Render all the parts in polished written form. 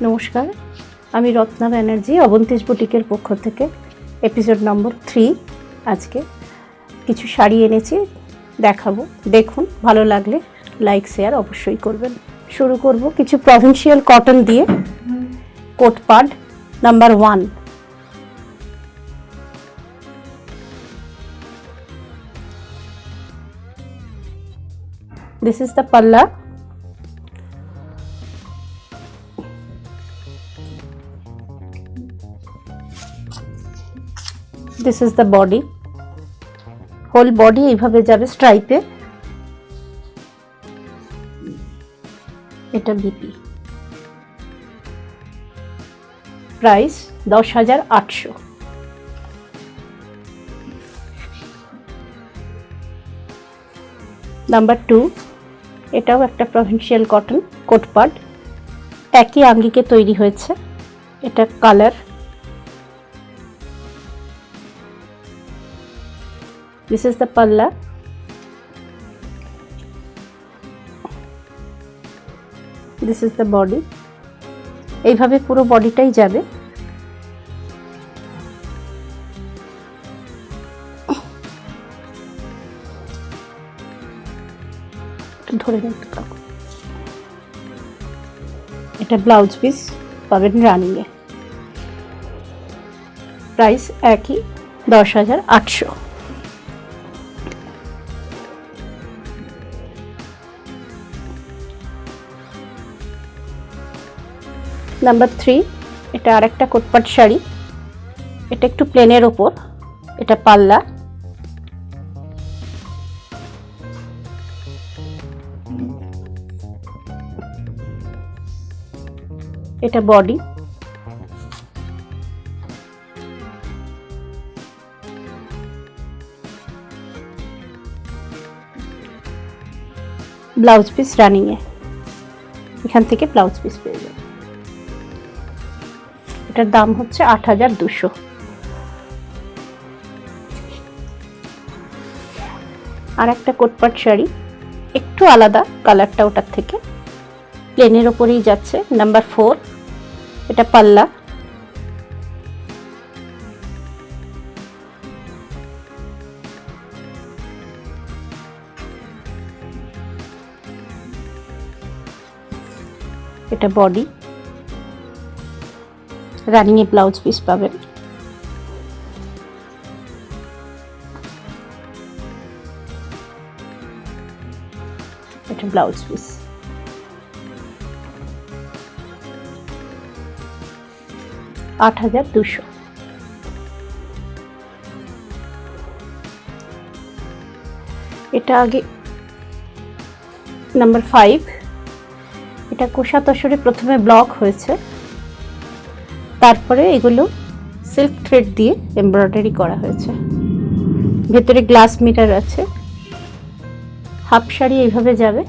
নমস্কার, আমি রত্না ব্যানার্জি অবন্তিস বুটিকের পক্ষ থেকে এপিসোড নম্বর 3 আজকে কিছু শাড়ি এনেছি দেখাবো। দেখুন, ভালো লাগলে লাইক শেয়ার অবশ্যই করবেন। শুরু করব কিছু প্রভিন্সিয়াল কটন দিয়ে। কোট পাড number 1। This is the palla. This is the body. Whole body এইভাবে যাবে স্ট্রাইপে। এটা বিপি। প্রাইস 10,800। নাম্বার 2, এটাও একটা প্রভিন্সিয়াল কটন কোট পাড, একই আঙ্গিকে তৈরি হয়েছে। এটা colour, this is the palla, this is the body। এইভাবে পুরো বডিটাই যাবে। ধরে নিতে পারবো। এটা ব্লাউজ পিস পাবেন রানিং এ। প্রাইস একই 10,800। নাম্বার 3, এটা আরেকটা কোটপাট শাড়ি। এটা একটু প্লেনের ওপর। এটা পাল্লা, এটা বডি, ব্লাউজ পিস রানিং এ। এখান থেকে ব্লাউজ পিস পেয়ে যাবে। এটার দাম হচ্ছে 8,200। আর একটা কোটপাট শাড়ি, একটু আলাদা কালারটা ওটার থেকে, প্লেনের ওপরেই যাচ্ছে। নাম্বার 4, এটা পাল্লা, এটা বডি, রানিং এ ব্লাউজ পিস পাবেন। এটা ব্লাউজ পিস। 8,200। এটা আগে নাম্বার 5, এটা কোষা তসরে প্রথমে ব্লক হয়েছে, তারপরে এগুলো সিল্ক থ্রেড দিয়ে এমব্রয়ডারি করা হয়েছে। ভেতরে গ্লাস মিটার আছে। হাফ শাড়ি এইভাবে যাবে।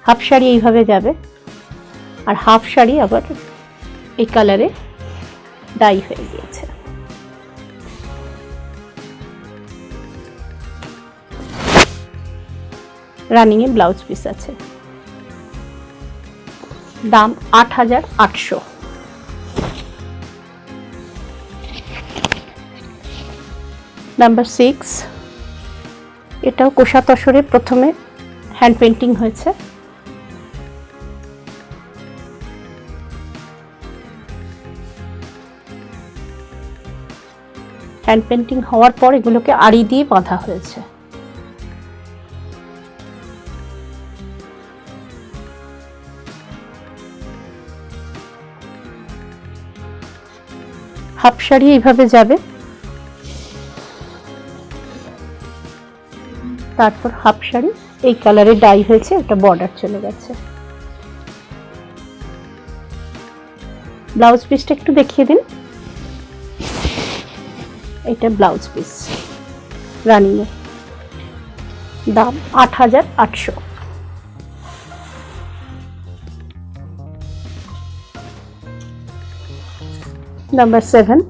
হাফ শাড়ি এইভাবে যাবে, আর হাফ শাড়ি আবার এই কালারে ডাই হয়ে গিয়েছে। রানিং এ ব্লাউজ পিস আছে। দাম 8,800। নাম্বার 6, এটাও কোষা তসরে প্রথমে হ্যান্ড পেন্টিং হয়েছে। হ্যান্ড পেন্টিং হওয়ার পর এগুলোকে আড়ি দিয়ে বাঁধা হয়েছে। হাফ শাড়ি এইভাবে যাবে, তারপর হাফ শাড়ি এই কালারে ডাই হয়েছে, এটা বর্ডার চলে গেছে। ব্লাউজ পিসটা একটু দেখিয়ে দিন। এটা ব্লাউজ পিস রানিং এ। দাম 8,800। নাম্বার 7,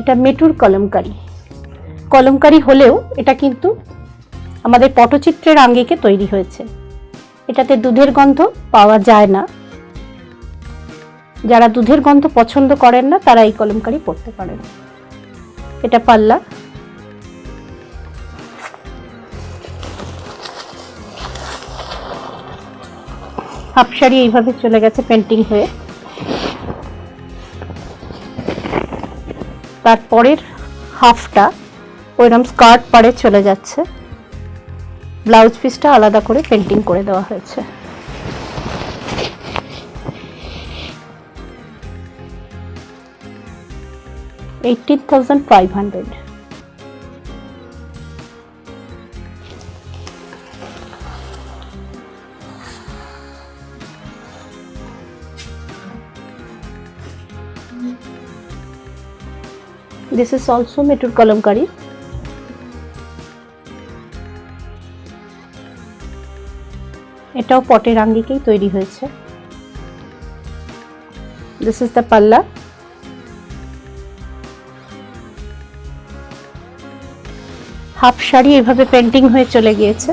এটা মেটুর কলমকারি। কলমকারি হলেও এটা কিন্তু আমাদের পটচিত্রের আঙ্গিকে তৈরি হয়েছে। এটাতে দুধের গন্ধ পাওয়া যায় না। যারা দুধের গন্ধ পছন্দ করেন না তারা এই কলমকারি পরতে পারেন। এটা পাল্লা, হাফ শাড়ি এইভাবে চলে গেছে পেন্টিং হয়ে। তারপরের হাফটা ওইরকম স্কার্ট পাড়ে চলে যাচ্ছে। ব্লাউজ পিসটা আলাদা করে পেন্টিং করে দেওয়া হয়েছে। $18,500। This is also metur kalamkari. এটাও পটের আঙ্গিকেই তৈরি হয়েছে। This is the palla. Half sari এভাবে পেন্টিং হয়ে চলে গিয়েছে।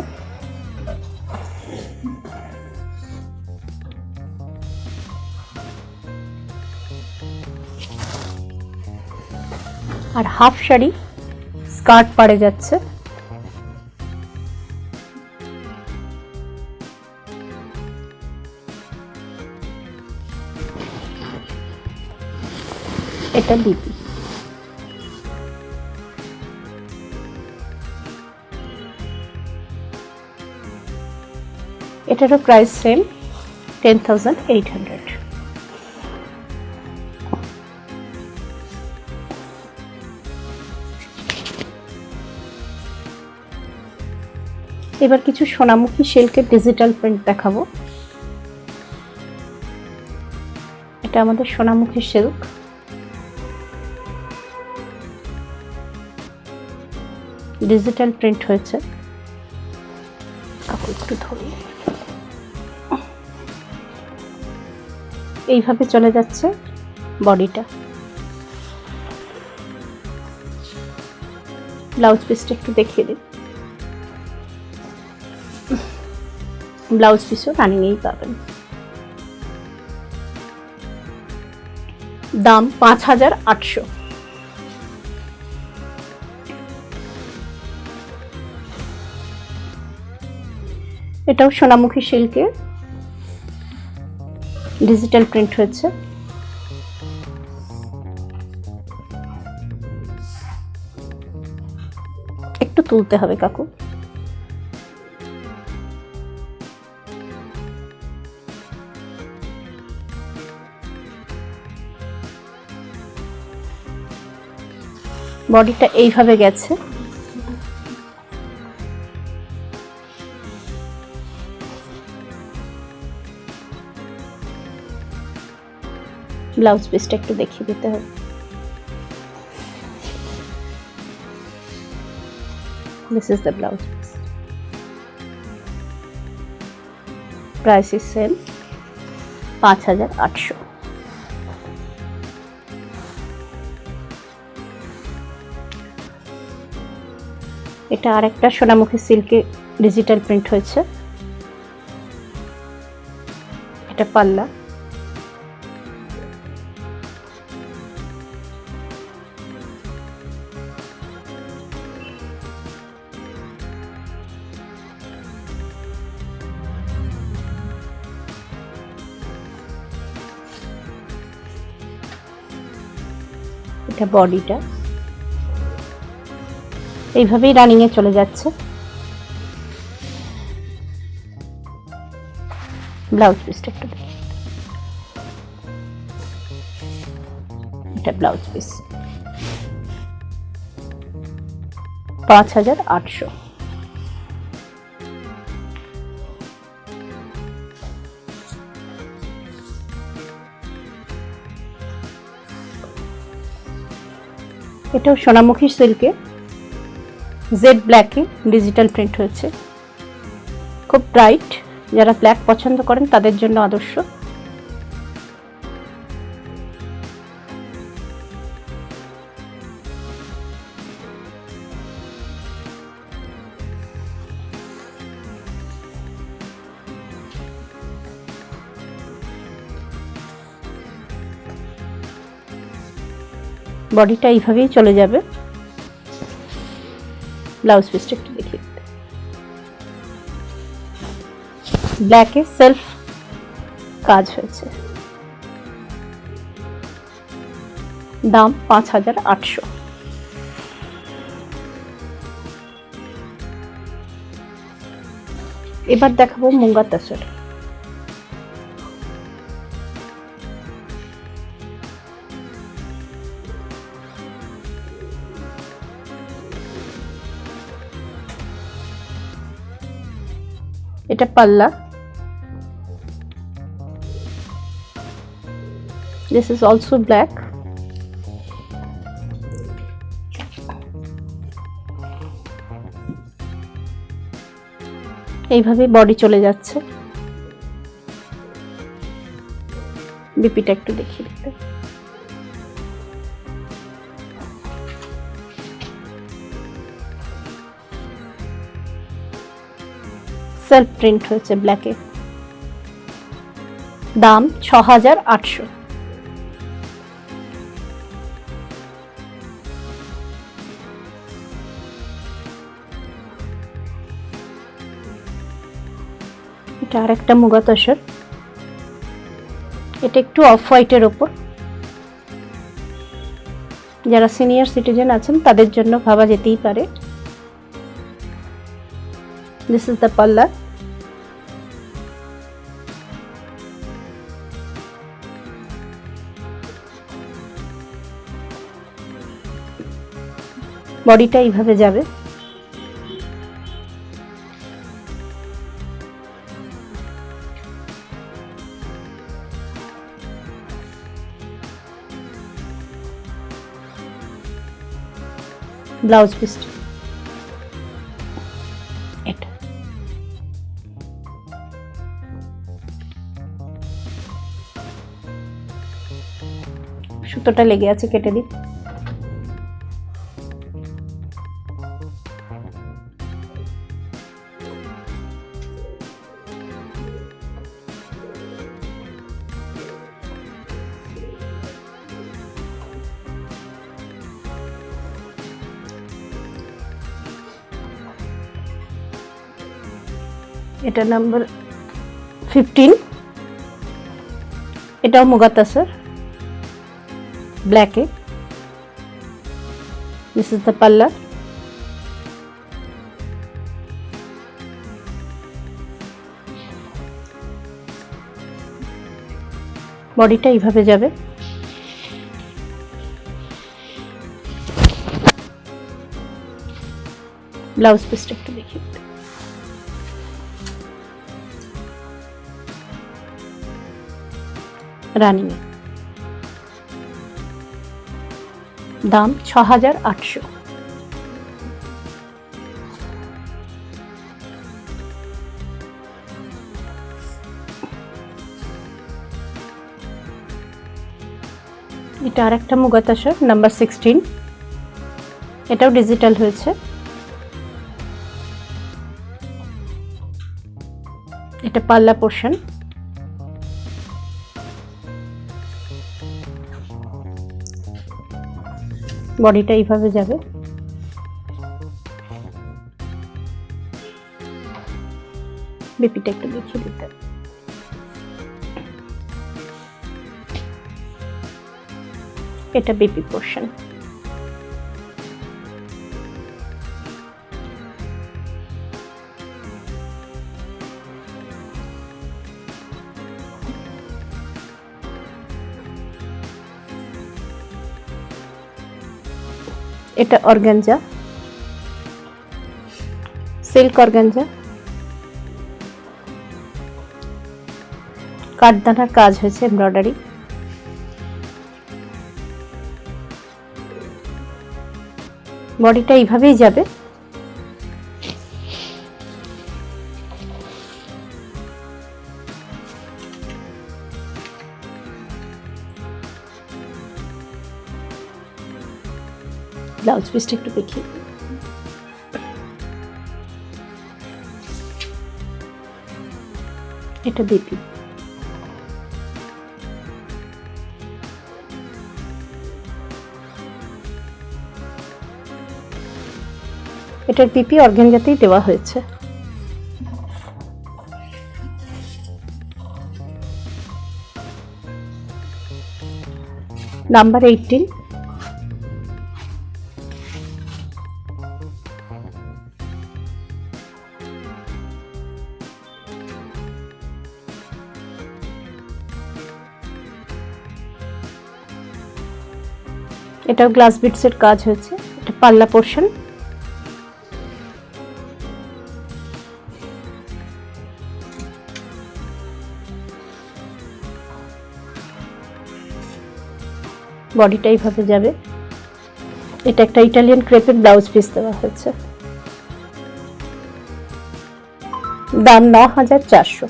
আর হাফ শাড়ি স্কার্ট পাড়ে যাচ্ছে। এটা বিপি। এটারও প্রাইস সেম, 10,800। এবার কিছু সোনামুখী সিল্কের ডিজিটাল প্রিন্ট দেখাবো। এটা আমাদের সোনামুখী সিল্ক। ডিজিটাল প্রিন্ট হয়েছে। একটু ধরি, এইভাবে চলে যাচ্ছে বডিটা। ব্লাউজ পিসটা একটু দেখিয়ে দিই। ব্লাউজ পিসও রানিংয়েই পাবেন। দাম 5,800। এটাও সোনামুখী সিল্কে ডিজিটাল প্রিন্ট হয়েছে। একটু তুলতে হবে কাকু। বডিটা এইভাবে গেছে। ব্লাউজ পিসটা একটু দেখিয়ে দিতে হবে। This is the blouse piece. Price is same, 5,800। এটা আরেকটা সোনামুখী সিল্কে ডিজিটাল প্রিন্ট হয়েছে। এটা পাল্লা। এটা বডিটা এইভাবেই রানিং এ চলে যাচ্ছে। ব্লাউজ পিসটা একটু দেখি। এটা ব্লাউজ পিস, 5,800। এটাও সোনামুখী সিল্কে জেড ব্ল্যাকে ডিজিটাল প্রিন্ট হয়েছে। খুব ব্রাইট, যারা ব্ল্যাক পছন্দ করেন তাদের জন্য আদর্শ। বডিটা এইভাবেই চলে যাবে। ব্লাউজ পিসটা একটু দেখিয়ে দিতে, ব্ল্যাকে সেলফ কাজ হয়েছে। দাম 5800। এবার দেখাবো মুঙ্গা তসর। এটা পাল্লা, this is also black। এইভাবে বডি চলে যাচ্ছে। বিপিটা একটু দেখিয়ে দিতে, সেলফ প্রিন্ট হয়েছে ব্ল্যাকে। দাম 6800। এটা আর একটা মুগা তসর। এটা একটু অফ হোয়াইটের ওপর। যারা সিনিয়র সিটিজেন আছেন তাদের জন্য ভাবা যেতেই পারে। দিস ইজ দ্য পাল্লা। বডিটা এইভাবে যাবে। ব্লাউজ পিসটা এটা। সুতোটা লেগে আছে, কেটে দিই। এটা নাম্বার 15। এটাও মুগা তসর, ব্ল্যাকে। দিস ইজ দ্য পাল্লা। বডিটা এইভাবে যাবে। ব্লাউজ পিসটা একটু দেখিয়ে দিতে, রানিং। দাম 6800। এটা আর একটা মুগা তসর, নাম্বার 16। এটাও ডিজিটাল হয়েছে। এটা পাল্লা পোর্শন। বডিটা এইভাবে যাবে। বিপিটা একটু দেখিয়ে দিতে, এটা বিপি পোর্শন। এটা অর্গানজা, সিল্ক অর্গানজা। কাঠদানার কাজ হয়েছে, এমব্রয়ডারি। বডিটা এইভাবেই যাবে। ব্লাউজ পিসটা একটু দেখি। এটা বিপি। এটার পিপি অর্গানজাতেই দেওয়া হয়েছে। নাম্বার 18, এটাও গ্লাস বিটসের কাজ হয়েছে। এটা পাল্লা পোর্শন। বডিটা এইভাবে যাবে। এটা একটা ইটালিয়ান ক্রেপের ব্লাউজ পিস দেওয়া হয়েছে। দাম ৯,৪০০।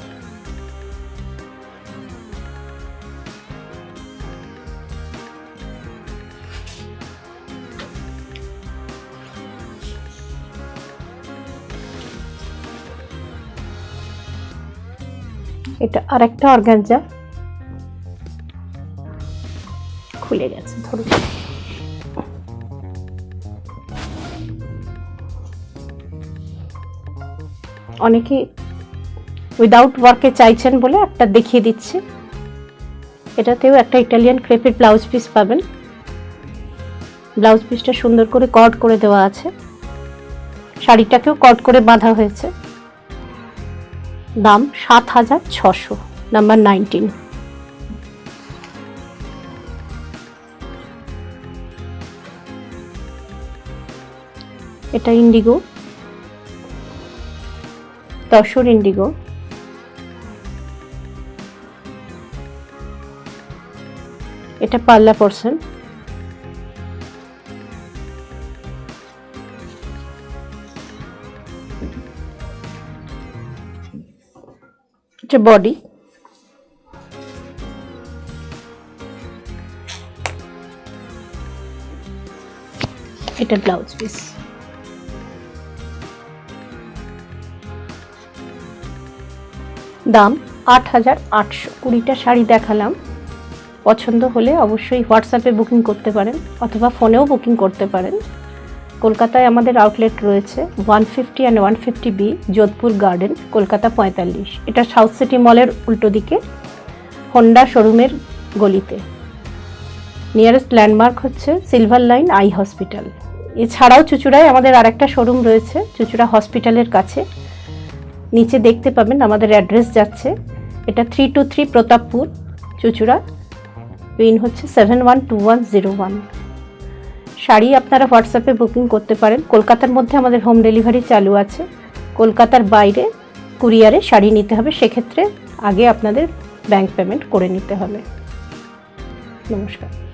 এটা আরেকটা অর্গানজা, খুলে গেছে, ধরুন। অনেকে উইদাউট ওয়ার্কে চাইছেন বলে একটা দেখিয়ে দিচ্ছি। এটাতেও একটা ইটালিয়ান ক্রেপের ব্লাউজ পিস পাবেন। ব্লাউজ পিসটা সুন্দর করে কট করে দেওয়া আছে। শাড়িটাকেও কট করে বাঁধা হয়েছে। দাম ৭,৬০০। নাম্বার 19। এটা ইন্ডিগো, তসর ইন্ডিগো। এটা পাল্লা পোর্শন। এটা বডি। এটা ব্লাউজ পিস। দাম ৮,৮০০। ২০টা শাড়ি দেখালাম। পছন্দ হলে অবশ্যই হোয়াটসঅ্যাপে বুকিং করতে পারেন অথবা ফোনেও বুকিং করতে পারেন। কলকাতায় আমাদের আউটলেট রয়েছে 150 and 150B, Jodhpur garden, Kolkata 45। এটা সাউথ সিটি মলের উল্টো দিকে হোন্ডা শোরুমের গলিতে। নিয়ারেস্ট ল্যান্ডমার্ক হচ্ছে সিলভার লাইন আই হসপিটাল। এছাড়াও চুঁচুড়ায় আমাদের আরেকটা শোরুম রয়েছে, চুঁচুড়া হসপিটালের কাছে। নিচে দেখতে পাবেন আমাদের অ্যাড্রেস যাচ্ছে। এটা 323 প্রতাপপুর, চুঁচুড়া। পিন হচ্ছে 712101। শাড়ি আপনারা হোয়াটসঅ্যাপে বুকিং করতে পারেন। কলকাতার মধ্যে আমাদের হোম ডেলিভারি চালু আছে। কলকাতার বাইরে কুরিয়ারে শাড়ি নিতে হবে, সেক্ষেত্রে আগে আপনাদের ব্যাংক পেমেন্ট করে নিতে হবে। নমস্কার।